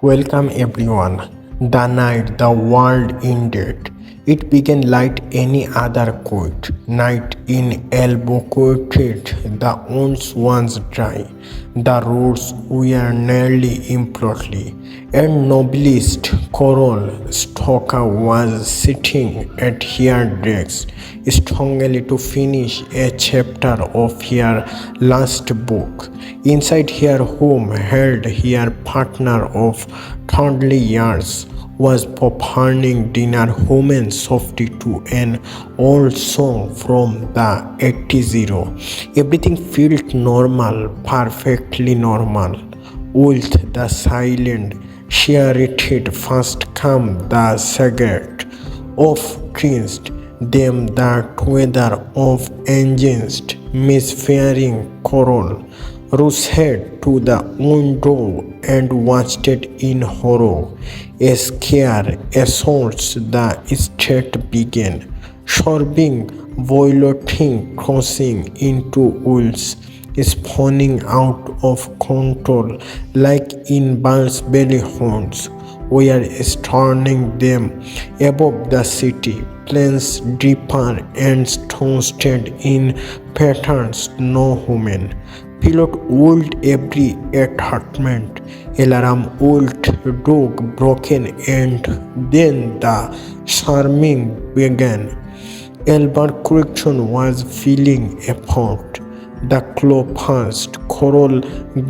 Welcome everyone. The night the world ended. It began like any other quiet night in Albuquerque. The owns was dry. The roads were nearly empty. And novelist Carol Sturka was sitting at her desk, strongly to finish a chapter of her last book. Inside her home, held her partner of 30 years was preparing dinner human softly to an old song from the 80s. Everything felt normal, perfectly normal. With the silent charioted first come the cigarette of cringed them the weather of engines misfiring coral. Ruth head to the window and watched it in horror. A scare assaults the street began, sorbing, violating, crossing into wheels, spawning out of control like in Ball's belly horns. We are starting them above the city, planes deeper and toasted in patterns no human. Pilot would every attachment, alarm would dog broken, and then the charming began. Albuquerque was feeling effort. The claw passed, coral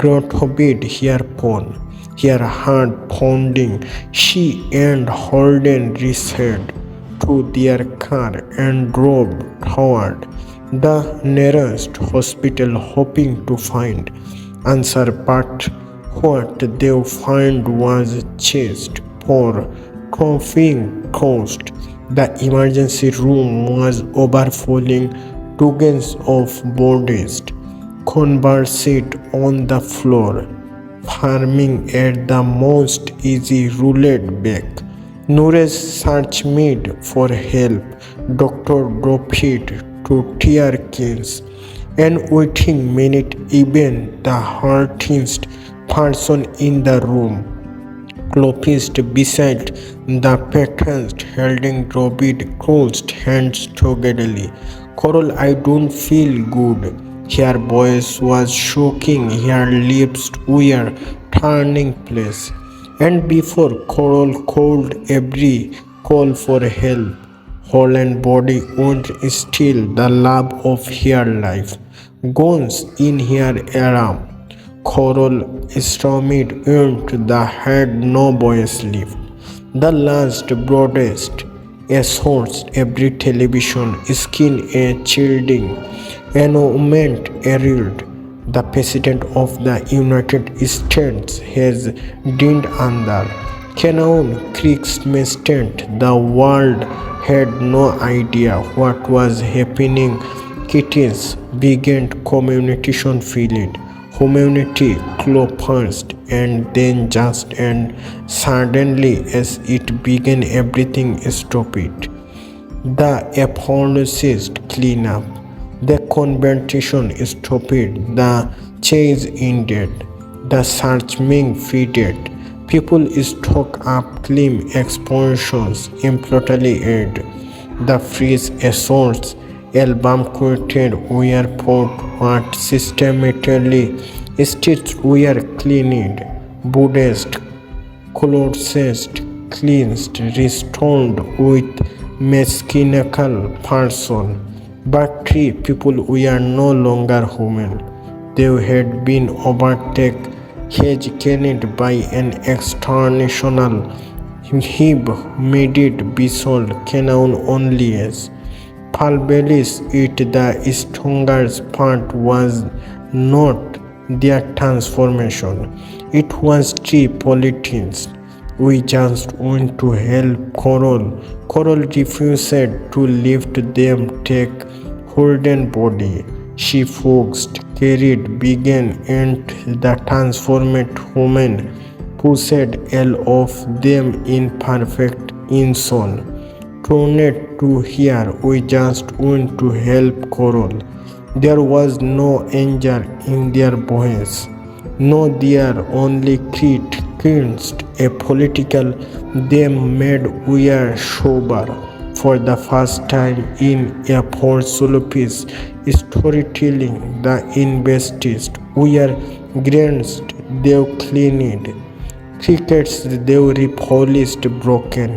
grotobed hereupon, her heart pounding. She and Holden raced to their car and drove toward the nearest hospital, hoping to find answer, but what they found was chest for coughing coast. The emergency room was overflowing, dozens of bodies conversed on the floor, farming at the most easy roulette back. Nurse search made for help. Doctor dropped to tear kills, and waiting minute even the hurtiest person in the room closed beside the patient holding dropped closed hands together. Coral, I don't feel good. Her voice was shaking, her lips were turning place. And before Coral called every call for help, Helen body would still the love of her life. Guns in her arm. Coral stormed into the head no voice left. The last broadest assaults every television screen a chilling announcement herald. The President of the United States has died under Canaan Creek's mistake. The world had no idea what was happening. Kittens began communication field. Humanity collapsed, and then just and suddenly as it began everything stopped. The apologist cleanup. The conversation stopped. The chase ended. The searching faded. People stuck up clean expansions implotedly aid. The freeze assaults album quoted were put what systematically stitched were cleaned, Buddhist closest, cleansed, restored with mechanical person. But three people were no longer human. They had been overtaken, educated by an external heave made it be sold canon only as Pluribus. It the strongest part was not their transformation. It was three politics. We just want to help Coral. Coral refused to lift them, take Holden body. She focused, carried, began, and the transformed woman pushed all of them in perfect unison. Turned to here, we just want to help Coral. There was no anger in their voice, no, their only cringed a political they made we are sober for the first time in a Porsolopis storytelling the invested we are grenched they cleaned crickets they repolished broken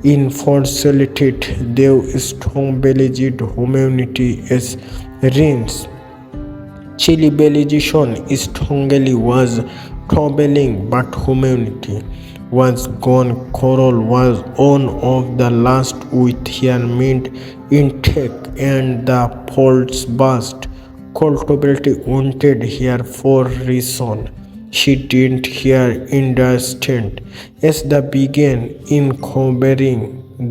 in facilitate they stumbled humanity as rains civilization strongly was troubling, but humanity was gone. Coral was one of the last with her mint intake, and the pulse burst. Cultibility wanted her for reason. She didn't hear understand as the began in covering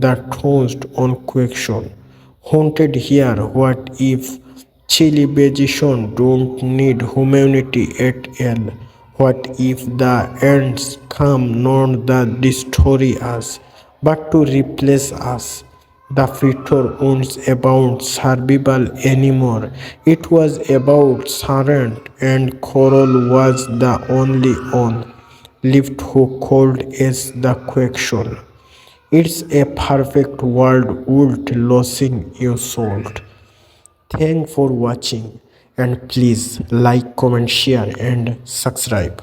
the toast on question. Haunted here, what if civilization don't need humanity at all? What if the ends come not to destroy us, but to replace us? The future wasn't about survival anymore. It was about surrender, and Coral was the only one left who could ask the question. It's a perfect world worth losing your soul. Thanks for watching and please like, comment, share and subscribe.